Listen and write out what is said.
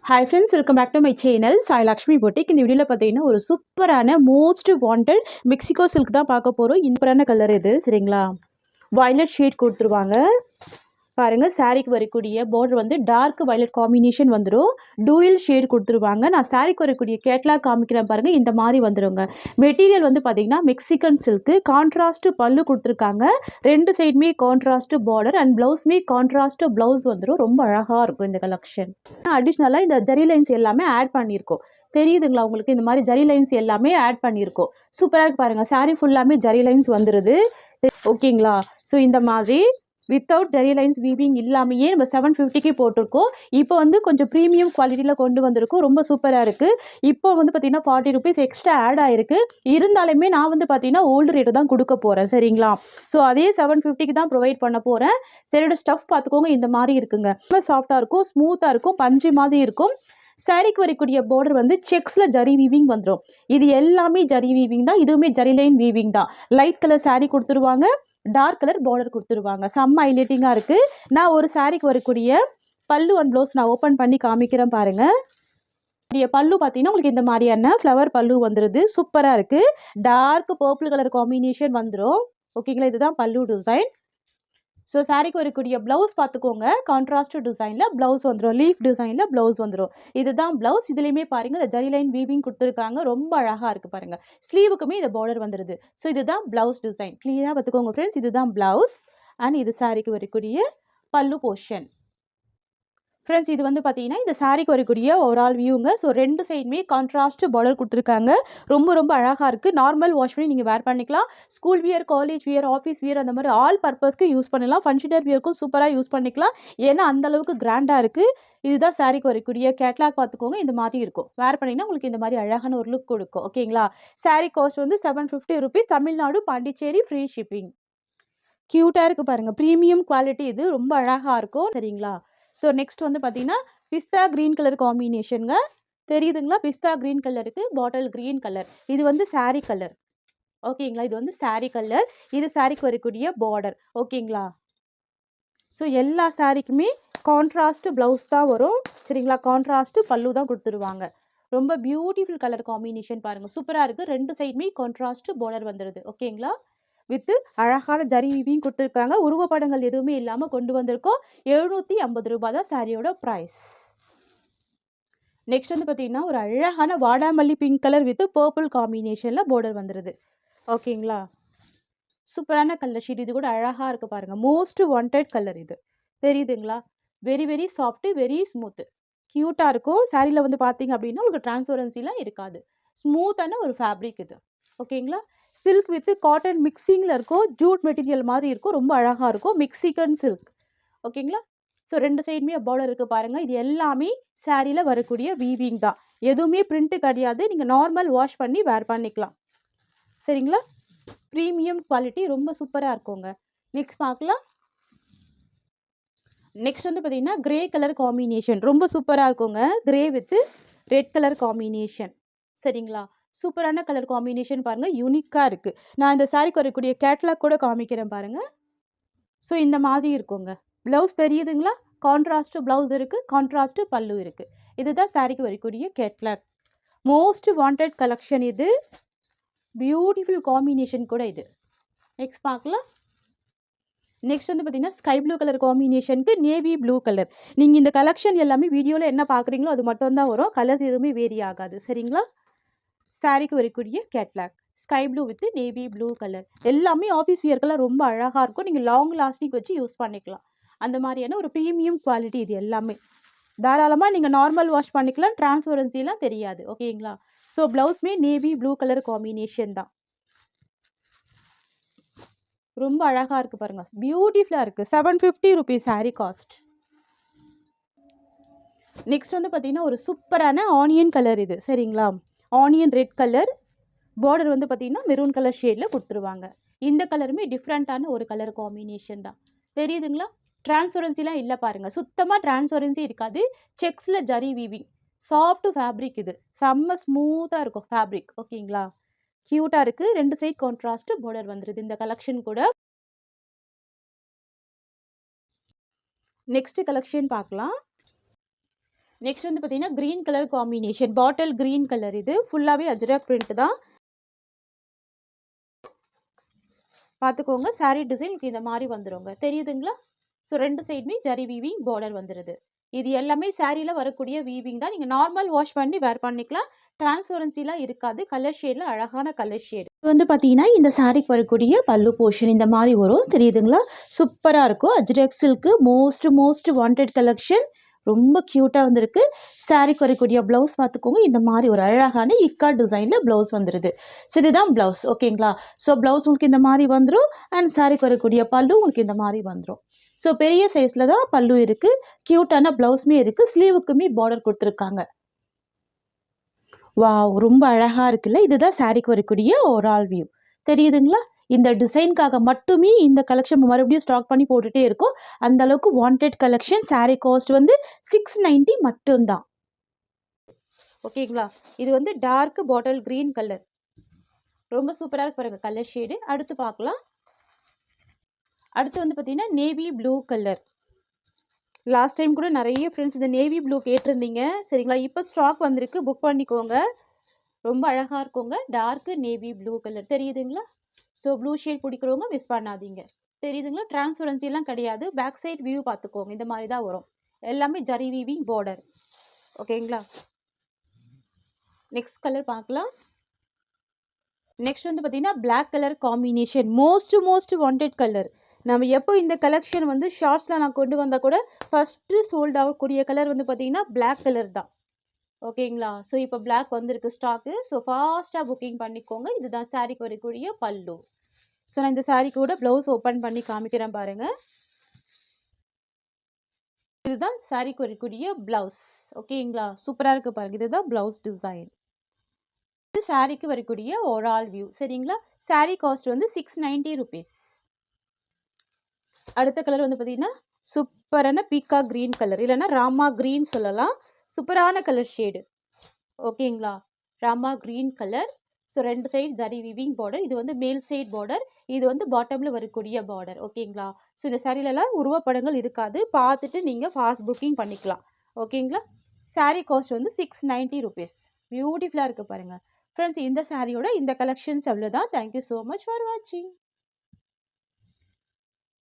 Hi friends, welcome back to my channel Sai Lakshmi boutique. இந்த வீடியோவில் பார்த்தீங்கன்னா ஒரு சூப்பரான மோஸ்ட் வாண்டட் மெக்சிகோ சில்க் தான் பார்க்க போகிறோம். சூப்பரான கலர் இது, சரிங்களா? வயலட் ஷேட் கொடுத்துருவாங்க பாருங்கள். சாரீக்கு வரக்கூடிய பார்டர் வந்து டார்க் வயலட் காம்பினேஷன் வந்துடும். டூயல் ஷேட் கொடுத்துருவாங்க. நான் சாரீக்கு வரக்கூடிய கேட்லாக் காமிக்கிறேன் பாருங்கள். இந்த மாதிரி வந்துடுங்க. மெட்டீரியல் வந்து பார்த்தீங்கன்னா மெக்சிகன் சில்க்கு. கான்ட்ராஸ்ட் பல்லு கொடுத்துருக்காங்க. ரெண்டு சைடுமே கான்ட்ராஸ்ட் பார்டர் அண்ட் ப்ளவுஸ்மே கான்ட்ராஸ்ட் ப்ளவுஸ் வந்துடும். ரொம்ப அழகாக இருக்கும் இந்த கலெக்ஷன். அடிஷ்னலாக இந்த ஜரி லைன்ஸ் எல்லாமே ஆட் பண்ணியிருக்கோம். தெரியுதுங்களா உங்களுக்கு? இந்த மாதிரி ஜரி லைன்ஸ் எல்லாமே ஆட் பண்ணியிருக்கோம். சூப்பராக இருக்கு பாருங்கள். சாரீ ஃபுல்லாமே ஜரி லைன்ஸ் வந்துடுது. ஓகேங்களா? ஸோ இந்த மாதிரி வித்தவுட் ஜரி லைன்ஸ் வீவிங் இல்லாமையே நம்ம 750க்கு போட்டிருக்கோம். இப்போ வந்து கொஞ்சம் ப்ரீமியம் குவாலிட்டியில் கொண்டு வந்திருக்கோம். ரொம்ப சூப்பராக இருக்குது. இப்போ வந்து பார்த்தீங்கன்னா 40 ருபீஸ் எக்ஸ்ட்ரா ஆட் ஆயிருக்கு. இருந்தாலுமே நான் வந்து பார்த்தீங்கன்னா ஓல்டு ரேட்டு தான் கொடுக்க போகிறேன், சரிங்களா? ஸோ அதே 750க்கு தான் ப்ரொவைட் பண்ண போகிறேன். சரியோட ஸ்டஃப் பார்த்துக்கோங்க. இந்த மாதிரி இருக்குங்க. ரொம்ப சாஃப்டாக இருக்கும், ஸ்மூத்தாக இருக்கும், பஞ்சு மாதிரி இருக்கும். சாரிக்கு வரக்கூடிய பார்டர் வந்து செக்ஸில் ஜரி வீவிங் வந்துடும். இது எல்லாமே ஜரி வீவிங் தான். இதுவுமே ஜரி லைன் வீவிங் தான். லைட் கலர் சாரீ கொடுத்துருவாங்க, டார்க் கலர் பார்டர் கொடுத்துருவாங்க. செம்ம ஹைலைட்டிங்காக இருக்குது. நான் ஒரு சாரீக்கு வரக்கூடிய பல்லு அண்ட் ப்ளவுஸ் நான் ஓப்பன் பண்ணி காமிக்கிறேன் பாருங்கள். பல்லு பார்த்தீங்கன்னா உங்களுக்கு இந்த மாதிரியான ஃப்ளவர் பல்லு வந்துடுது. சூப்பராக இருக்குது. டார்க் பர்பிள் கலர் காம்பினேஷன் வந்துடும். ஓகேங்களா? இதுதான் பல்லு டிசைன். ஸோ சாரீக்கு வரக்கூடிய ப்ளவுஸ் பார்த்துக்கோங்க. கான்ட்ராஸ்ட் டிசைனில் ப்ளவுஸ் வந்துடும். லீஃப் டிசைனில் ப்ளவுஸ் வந்துடும். இதுதான் ப்ளவுஸ். இதுலேயுமே பாருங்கள் இந்த ஜரி லைன் வீவிங் கொடுத்துருக்காங்க. ரொம்ப அழகாக இருக்குது பாருங்கள். ஸ்லீவுக்குமே இந்த பார்டர் வந்துடுது. ஸோ இதுதான் ப்ளவுஸ் டிசைன். கிளியராக பார்த்துக்கோங்க ஃப்ரெண்ட்ஸ். இதுதான் ப்ளவுஸ் அண்ட் இது சாரீக்கு வரக்கூடிய பல்லு போர்ஷன். ஃப்ரெண்ட்ஸ், இது வந்து பார்த்தீங்கன்னா இந்த சாரீக்கு வரக்கூடிய ஓவரால் வியூங்க. ஸோ ரெண்டு சைடுமே கான்ட்ராஸ்ட் பார்டர் கொடுத்துருக்காங்க. ரொம்ப அழகாக இருக்குது. நார்மல் வாஷ் பண்ணி நீங்கள் வேர் பண்ணிக்கலாம். School wear, college wear, office wear அந்த மாதிரி ஆல் பர்பஸ்க்கு யூஸ் பண்ணலாம். ஃபங்க்ஷனர் வியருக்கும் சூப்பராக யூஸ் பண்ணிக்கலாம். ஏன்னா அந்தளவுக்கு கிராண்டாக இருக்குது. இதுதான் சாரீக்கு வரக்கூடிய கேட்லாக். பார்த்துக்கோங்க. இந்த மாதிரி இருக்கும். வேர் பண்ணிங்கன்னா உங்களுக்கு இந்த மாதிரி அழகான ஒரு லுக் கொடுக்கும். ஓகேங்களா? சாரீ காஸ்ட் வந்து 750 rupees. Tamil Nadu, Pondicherry, free shipping. க்யூட்டாக இருக்குது பாருங்கள். Premium quality. இது ரொம்ப அழகாக இருக்கும், சரிங்களா? ஸோ நெக்ஸ்ட் வந்து பார்த்தீங்கன்னா பிஸ்தா க்ரீன் கலர் காம்பினேஷனுங்க. தெரியுதுங்களா? பிஸ்தா க்ரீன் கலருக்கு பாட்டில் க்ரீன் கலர். இது வந்து சாரீ கலர். ஓகேங்களா? இது வந்து சாரீ கலர். இது சாரீக்கு வரக்கூடிய பார்டர். ஓகேங்களா? ஸோ எல்லா சாரீக்குமே கான்ட்ராஸ்ட் ப்ளவுஸ் தான் வரும், சரிங்களா? கான்ட்ராஸ்ட் பல்லு தான் கொடுத்துருவாங்க. ரொம்ப பியூட்டிஃபுல் கலர் காம்பினேஷன் பாருங்கள். சூப்பராக இருக்குது. ரெண்டு சைடுமே கான்ட்ராஸ்ட் பார்டர் வந்துடுது. ஓகேங்களா? வித்து அழகான ஜரி வீவிங் கொடுத்துருக்காங்க. உருவப்படங்கள் எதுவுமே இல்லாமல் கொண்டு வந்திருக்கோம். 750 ரூபாய் தான் சாரியோட ப்ரைஸ். நெக்ஸ்ட் வந்து பார்த்தீங்கன்னா ஒரு அழகான வாடாமல்லி பிங்க் கலர் வித் பர்பிள் காம்பினேஷனில் பார்டர் வந்துடுது. ஓகேங்களா? சூப்பரான கலர் ஷீட். இது கூட அழகாக இருக்குது பாருங்கள். மோஸ்ட் வாண்டட் கலர் இது. தெரியுதுங்களா? வெரி சாஃப்ட்டு, வெரி ஸ்மூத்து, க்யூட்டாக இருக்கும். சாரியில் வந்து பார்த்தீங்க அப்படின்னா உங்களுக்கு டிரான்ஸ்பரன்சிலாம் இருக்காது. ஸ்மூத்தான ஒரு ஃபேப்ரிக் இது. ஓகேங்களா? சில்க் வித் காட்டன் மிக்சிங்கில் இருக்கும். ஜூட் மெட்டீரியல் மாதிரி இருக்கும். ரொம்ப அழகாக இருக்கும். Mexican silk. ஓகேங்களா? ஸோ ரெண்டு சைடுமே பார்டர் இருக்குது பாருங்கள். இது எல்லாமே சாரியில் வரக்கூடிய வீவிங் தான். எதுவுமே பிரிண்ட்டு கிடையாது. நீங்கள் நார்மல் வாஷ் பண்ணி வேர் பண்ணிக்கலாம், சரிங்களா? Premium quality. ரொம்ப சூப்பராக இருக்குங்க. நெக்ஸ்ட் பார்க்கலாம். நெக்ஸ்ட் வந்து பார்த்தீங்கன்னா கிரே கலர் காம்பினேஷன். ரொம்ப சூப்பராக இருக்குங்க. Grey with red colour combination, சரிங்களா? சூப்பரான கலர் காம்பினேஷன் பாருங்கள். யூனிக்காக இருக்குது. நான் இந்த சாரிக்கு வரக்கூடிய கேட்லாக் கூட காமிக்கிறேன் பாருங்கள். ஸோ இந்த மாதிரி இருக்குங்க. ப்ளவுஸ் தெரியுதுங்களா? கான்ட்ராஸ்ட் ப்ளவுஸ் இருக்குது, கான்ட்ராஸ்ட் பல்லு இருக்குது. இதுதான் சாரிக்கு வரக்கூடிய கேட்லாக். மோஸ்ட் வாண்டட் கலெக்ஷன் இது. பியூட்டிஃபுல் காம்பினேஷன் கூட இது. நெக்ஸ்ட் பார்க்கலாம். நெக்ஸ்ட் வந்து பார்த்தீங்கன்னா ஸ்கை ப்ளூ கலர் காம்பினேஷனுக்கு நேவி ப்ளூ கலர். நீங்கள் இந்த கலெக்ஷன் எல்லாமே வீடியோவில் என்ன பார்க்குறீங்களோ அது மட்டும்தான் வரும். கலர்ஸ் எதுவுமே வேரி ஆகாது, சரிங்களா? சாரிக்கு வரக்கூடிய catalogue sky blue with navy blue colour. எல்லாமே ஆஃபீஸ் வியர்க்கெல்லாம் ரொம்ப அழகாக இருக்கும். நீங்கள் லாங் லாஸ்டிங் வச்சு யூஸ் பண்ணிக்கலாம். அந்த மாதிரியான ஒரு ப்ரீமியம் குவாலிட்டி இது எல்லாமே. தாராளமாக நீங்கள் நார்மல் வாஷ் பண்ணிக்கலாம். டிரான்ஸ்பரன்சிலாம் தெரியாது. ஓகேங்களா? ஸோ ப்ளவுஸ்மே நேவி ப்ளூ கலர் காம்பினேஷன் தான். ரொம்ப அழகாக இருக்குது பாருங்கள். பியூட்டிஃபுல்லாக இருக்குது. 750 ருபீஸ் சாரீ காஸ்ட். நெக்ஸ்ட் வந்து பார்த்தீங்கன்னா ஒரு சூப்பரான ஆனியன் கலர் இது, சரிங்களா? Onion red colour. பார்டர் வந்து பார்த்தீங்கன்னா மெரூன் கலர் ஷேடில் கொடுத்துருவாங்க. இந்த கலருமே டிஃப்ரெண்ட்டான ஒரு கலர் காம்பினேஷன் தான். தெரியுதுங்களா? டிரான்ஸ்பரன்சிலாம் இல்லை பாருங்கள். சுத்தமாக டிரான்ஸ்பரன்சி இருக்காது. செக்ஸில் ஜரி வீவிங். சாஃப்ட் ஃபேப்ரிக் இது. செம்ம ஸ்மூத்தாக இருக்கும் ஃபேப்ரிக். ஓகேங்களா? க்யூட்டாக இருக்குது. ரெண்டு சைட் கான்ட்ராஸ்ட் பார்டர் வந்துடுது இந்த கலெக்ஷன் கூட. நெக்ஸ்ட் கலெக்ஷன் பார்க்கலாம். நெக்ஸ்ட் வந்து பார்த்தீங்கன்னா green colour combination, bottle green colour. இது ஃபுல்லாகவே அஜ்ரக் பிரிண்ட் தான். பார்த்துக்கோங்க. சாரீ டிசைன் இந்த மாதிரி வந்துருங்க. தெரியுதுங்களா? ஸோ 2 சைடுமே ஜரி வீவிங் பார்டர் வந்துடுது. இது எல்லாமே சாரியில் வரக்கூடிய வீவிங் தான். நீங்கள் நார்மல் வாஷ் பண்ணி வேர் பண்ணிக்கலாம். டிரான்ஸ்பரன்சிலாம் இருக்காது. கலர் ஷேடில் அழகான கலர் ஷேடு. இது வந்து பார்த்தீங்கன்னா இந்த சாரிக்கு வரக்கூடிய பல்லு போர்ஷன் இந்த மாதிரி வரும். தெரியுதுங்களா? சூப்பராக இருக்கும். Ajrakh silk most wanted collection. ரொம்ப க்யூட்டாக வந்திருக்கு. சாரிக்கு வரக்கூடிய ப்ளவுஸ் பார்த்துக்கோங்க. இந்த மாதிரி ஒரு அழகான இக்கா டிசைனில் ப்ளவுஸ் வந்துடுது. ஸோ இதுதான் ப்ளவுஸ். ஓகேங்களா? ஸோ ப்ளவுஸ் உங்களுக்கு இந்த மாதிரி வந்துடும். அண்ட் சாரிக்கு வரக்கூடிய பல்லு உங்களுக்கு இந்த மாதிரி வந்துடும். ஸோ பெரிய சைஸில் தான் பல்லு இருக்குது. க்யூட்டான ப்ளவுஸுமே இருக்குது. ஸ்லீவுக்குமே பார்டர் கொடுத்துருக்காங்க. வாவ்! ரொம்ப அழகாக இருக்குல்ல. இதுதான் சாரிக்கு வரக்கூடிய ஓவரால் வியூ. தெரியுதுங்களா? இந்த டிசைனுக்காக மட்டுமே இந்த கலெக்ஷன் மறுபடியும் ஸ்டாக் பண்ணி போட்டுகிட்டே இருக்கோம். அந்த அளவுக்கு வாண்டட் கலெக்ஷன். சாரீ காஸ்ட் வந்து 690 மட்டும்தான். ஓகேங்களா? இது வந்து டார்க் பாட்டில் க்ரீன் கலர். ரொம்ப சூப்பராக இருக்கு பாருங்க கலர் ஷேடு. அடுத்து பார்க்கலாம். அடுத்து வந்து பார்த்தீங்கன்னா navy blue colour. Last time கூட நிறைய ஃப்ரெண்ட்ஸ் இந்த நேவி ப்ளூ கேட்டிருந்தீங்க. சரிங்களா? இப்போ ஸ்டாக் வந்திருக்கு. புக் பண்ணிக்கோங்க. ரொம்ப அழகாக இருக்குங்க. Dark navy blue colour. தெரியுதுங்களா? ஸோ ப்ளூ ஷேட் பிடிக்கிறவங்க மிஸ் பண்ணாதீங்க. தெரியுதுங்களா? டிரான்ஸ்பரன்சிலாம் கிடையாது. பேக் சைட் வியூ பார்த்துக்கோங்க. இந்த மாதிரி தான் வரும். எல்லாமே ஜரி வீவிங் பார்டர். ஓகேங்களா? நெக்ஸ்ட் கலர் பார்க்கலாம். நெக்ஸ்ட் வந்து பார்த்தீங்கன்னா black colour combination. Most wanted colour. நம்ம எப்போ இந்த கலெக்ஷன் வந்து ஷார்ட்ஸில் நான் கொண்டு வந்தால் கூட ஃபஸ்ட்டு சோல்ட் ஆகக்கூடிய கலர் வந்து பார்த்தீங்கன்னா பிளாக் கலர் தான். ஓகேங்களா? ஸோ இப்போ பிளாக் வந்திருக்கு ஸ்டாக்கு. ஸோ ஃபாஸ்ட்டாக புக்கிங் பண்ணிக்கோங்க. இதுதான் சாரிக்கு வரக்கூடிய பல்லு. ஸோ நான் இந்த சாரீ கூட ப்ளவுஸ் ஓப்பன் பண்ணி காமிக்கிறேன் பாருங்கள். இதுதான் சாரிக்கு வரக்கூடிய ப்ளவுஸ். ஓகேங்களா? சூப்பராக இருக்குது பாருங்கள். இதுதான் ப்ளவுஸ் டிசைன். இது சாரிக்கு வரக்கூடிய ஓவரால் வியூ. சரிங்களா? சாரீ காஸ்ட் வந்து 690 rupees. அடுத்த கலர் வந்து பார்த்தீங்கன்னா சூப்பரான பீக்கா க்ரீன் கலர், இல்லைன்னா ராமா க்ரீன் சொல்லலாம். சூப்பரான கலர் ஷேடு. ஓகேங்களா? Rama green colour. So 2 side zari viewing border. இது வந்து மேல் சைட் பார்டர். இது வந்து பாட்டமில் வரக்கூடிய பார்டர். ஓகேங்களா? ஸோ இந்த சாரிலலாம் உருவப்படங்கள் இருக்காது. பார்த்துட்டு நீங்கள் ஃபாஸ்ட் புக்கிங் பண்ணிக்கலாம். ஓகேங்களா? சாரீ காஸ்ட் வந்து 690 rupees. பியூட்டிஃபுல்லாக இருக்குது பாருங்கள். ஃப்ரெண்ட்ஸ், இந்த சாரியோட இந்த கலெக்ஷன்ஸ் அவ்வளோதான். தேங்க்யூ ஸோ மச் ஃபார் வாட்சிங்.